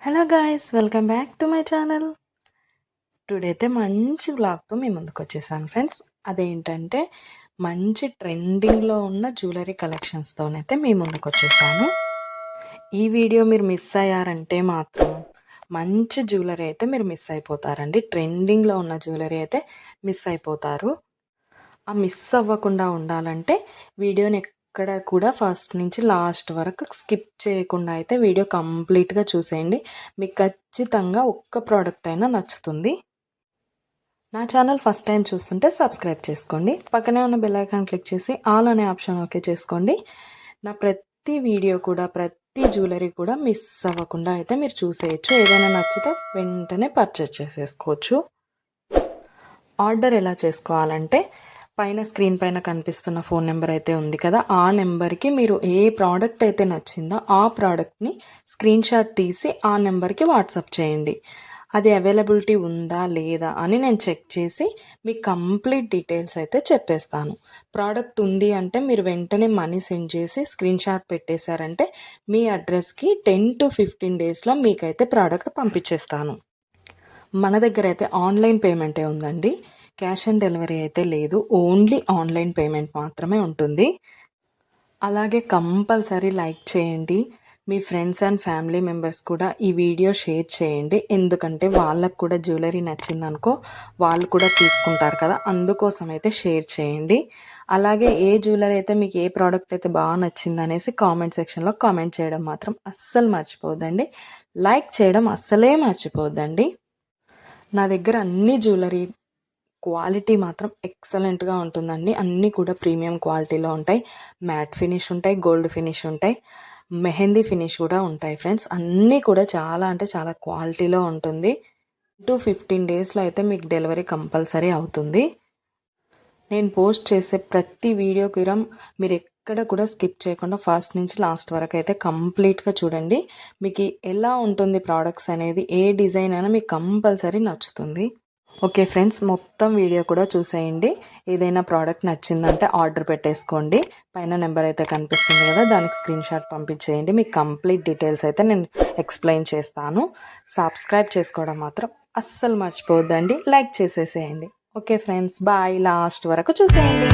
Hello guys, welcome back to my channel. Today అయితే మంచి వ్లాగ్తో మీ ముందుకు వచ్చేసాను ఫ్రెండ్స్. అదేంటంటే మంచి ట్రెండింగ్లో ఉన్న జ్యువెలరీ కలెక్షన్స్తోనైతే మీ ముందుకు వచ్చేసాను. ఈ వీడియో మీరు మిస్ అయ్యారంటే మాత్రం మంచి జ్యువెలరీ అయితే మీరు మిస్ అయిపోతారండి. ట్రెండింగ్లో ఉన్న జ్యువెలరీ అయితే మిస్ అయిపోతారు. ఆ మిస్ అవ్వకుండా ఉండాలంటే వీడియోని ఎక్కడ కూడా ఫస్ట్ నుంచి లాస్ట్ వరకు స్కిప్ చేయకుండా అయితే వీడియో కంప్లీట్గా చూసేయండి. మీకు ఖచ్చితంగా ఒక్క ప్రోడక్ట్ అయినా నచ్చుతుంది. నా ఛానల్ ఫస్ట్ టైం చూస్తుంటే సబ్స్క్రైబ్ చేసుకోండి. పక్కనే ఉన్న బెల్ ఐకాన్ క్లిక్ చేసి ఆల్ అనే ఆప్షన్ ఓకే చేసుకోండి. నా ప్రతి వీడియో కూడా ప్రతి జ్యువెలరీ కూడా మిస్ అవ్వకుండా అయితే మీరు చూసేయచ్చు. ఏదైనా నచ్చితే వెంటనే పర్చేస్ చేసేసుకోవచ్చు. ఆర్డర్ ఎలా చేసుకోవాలంటే పైన స్క్రీన్ పైన కనిపిస్తున్న ఫోన్ నెంబర్ అయితే ఉంది కదా, ఆ నెంబర్కి మీరు ఏ ప్రోడక్ట్ అయితే నచ్చిందో ఆ ప్రోడక్ట్ని స్క్రీన్ షాట్ తీసి ఆ నెంబర్కి వాట్సాప్ చేయండి. అది అవైలబిలిటీ ఉందా లేదా అని నేను చెక్ చేసి మీకు కంప్లీట్ డీటెయిల్స్ అయితే చెప్పేస్తాను. ప్రోడక్ట్ ఉంది అంటే మీరు వెంటనే మనీ సెండ్ చేసి స్క్రీన్ షాట్ పెట్టేశారంటే మీ అడ్రస్కి 10 to 15 డేస్లో మీకైతే ప్రోడక్ట్ పంపించేస్తాను. మన దగ్గర అయితే ఆన్లైన్ పేమెంటే ఉందండి. క్యాష్ ఆన్ డెలివరీ అయితే లేదు. ఓన్లీ ఆన్లైన్ పేమెంట్ మాత్రమే ఉంటుంది. అలాగే కంపల్సరీ లైక్ చేయండి. మీ ఫ్రెండ్స్ అండ్ ఫ్యామిలీ మెంబర్స్ కూడా ఈ వీడియో షేర్ చేయండి. ఎందుకంటే వాళ్ళకు కూడా జ్యువెలరీ నచ్చిందనుకో వాళ్ళు కూడా తీసుకుంటారు కదా, అందుకోసం అయితే షేర్ చేయండి. అలాగే ఏ జ్యువెలరీ అయితే మీకు ఏ ప్రోడక్ట్ అయితే బాగా నచ్చింది అనేసి కామెంట్ సెక్షన్లో కామెంట్ చేయడం మాత్రం అస్సలు మర్చిపోద్దండి. లైక్ చేయడం అస్సలే మర్చిపోద్దండి. నా దగ్గర అన్ని జ్యువెలరీ క్వాలిటీ మాత్రం ఎక్సలెంట్గా ఉంటుందండి. అన్నీ కూడా ప్రీమియం క్వాలిటీలో ఉంటాయి. మ్యాట్ ఫినిష్ ఉంటాయి, గోల్డ్ ఫినిష్ ఉంటాయి, మెహందీ ఫినిష్ కూడా ఉంటాయి ఫ్రెండ్స్. అన్నీ కూడా చాలా అంటే చాలా క్వాలిటీలో ఉంటుంది. 15 డేస్లో అయితే మీకు డెలివరీ కంపల్సరీ అవుతుంది. నేను పోస్ట్ చేసే ప్రతి వీడియోకి మీరు ఎక్కడ కూడా స్కిప్ చేయకుండా ఫస్ట్ నుంచి లాస్ట్ వరకు అయితే కంప్లీట్గా చూడండి. మీకు ఎలా ఉంటుంది ప్రోడక్ట్స్ అనేది, ఏ డిజైన్ అయినా మీకు కంపల్సరీ నచ్చుతుంది. ఓకే ఫ్రెండ్స్, మొత్తం వీడియో కూడా చూసేయండి. ఏదైనా ప్రోడక్ట్ నచ్చిందంటే ఆర్డర్ పెట్టేసుకోండి. పైన నెంబర్ అయితే కనిపిస్తుంది కదా, దానికి స్క్రీన్ షాట్ పంపించేయండి. మీకు కంప్లీట్ డీటెయిల్స్ అయితే నేను ఎక్స్ప్లెయిన్ చేస్తాను. సబ్స్క్రైబ్ చేసుకోవడం మాత్రం అస్సలు మర్చిపోవద్దండి. లైక్ చేసేసేయండి. Okay friends, bye. లాస్ట్ వరకు చూసేయండి.